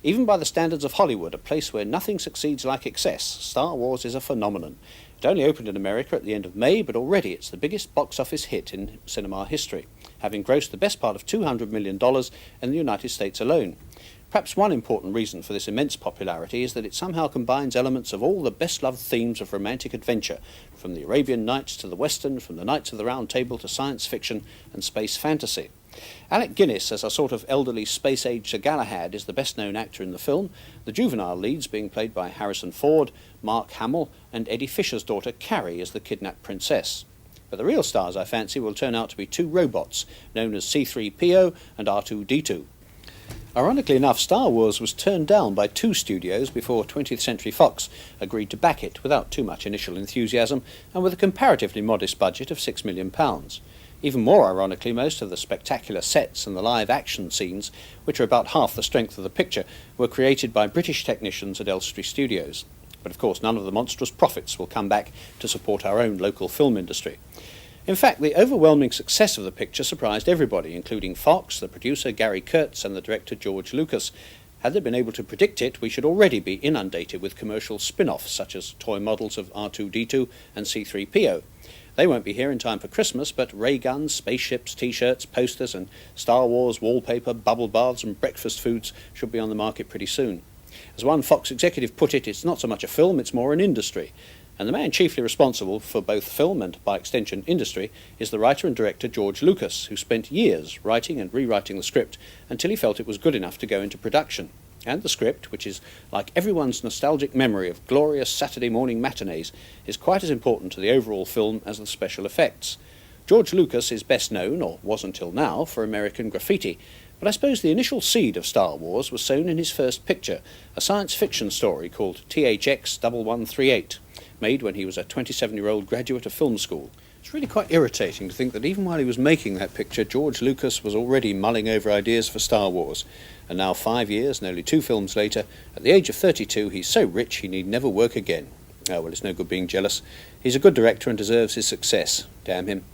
Even by the standards of Hollywood, a place where nothing succeeds like excess, Star Wars is a phenomenon. It only opened in America at the end of May, but already it's the biggest box office hit in cinema history, having grossed the best part of $200 million in the United States alone. Perhaps one important reason for this immense popularity is that it somehow combines elements of all the best-loved themes of romantic adventure, from the Arabian Nights to the Western, from the Knights of the Round Table to science fiction and space fantasy. Alec Guinness, as a sort of elderly space-age Sir Galahad, is the best-known actor in the film, the juvenile leads being played by Harrison Ford, Mark Hamill and Eddie Fisher's daughter Carrie as the kidnapped princess. But the real stars, I fancy, will turn out to be two robots, known as C-3PO and R2-D2. Ironically enough, Star Wars was turned down by two studios before 20th Century Fox agreed to back it without too much initial enthusiasm and with a comparatively modest budget of £6 million. Even more ironically, most of the spectacular sets and the live action scenes, which are about half the strength of the picture, were created by British technicians at Elstree Studios. But of course none of the monstrous profits will come back to support our own local film industry. In fact, the overwhelming success of the picture surprised everybody, including Fox, the producer Gary Kurtz and the director George Lucas. Had they been able to predict it, we should already be inundated with commercial spin-offs such as toy models of R2-D2 and C-3PO. They won't be here in time for Christmas, but ray guns, spaceships, t-shirts, posters and Star Wars wallpaper, bubble baths and breakfast foods should be on the market pretty soon. As one Fox executive put it, it's not so much a film, it's more an industry. And the man chiefly responsible for both film and, by extension, industry is the writer and director George Lucas, who spent years writing and rewriting the script until he felt it was good enough to go into production. And the script, which is like everyone's nostalgic memory of glorious Saturday morning matinees, is quite as important to the overall film as the special effects. George Lucas is best known, or was until now, for American Graffiti, but I suppose the initial seed of Star Wars was sown in his first picture, a science fiction story called THX 1138, made when he was a 27-year-old graduate of film school. It's really quite irritating to think that even while he was making that picture, George Lucas was already mulling over ideas for Star Wars. And now 5 years, nearly 2 films later, at the age of 32, he's so rich he need never work again. Oh, well, it's no good being jealous. He's a good director and deserves his success. Damn him.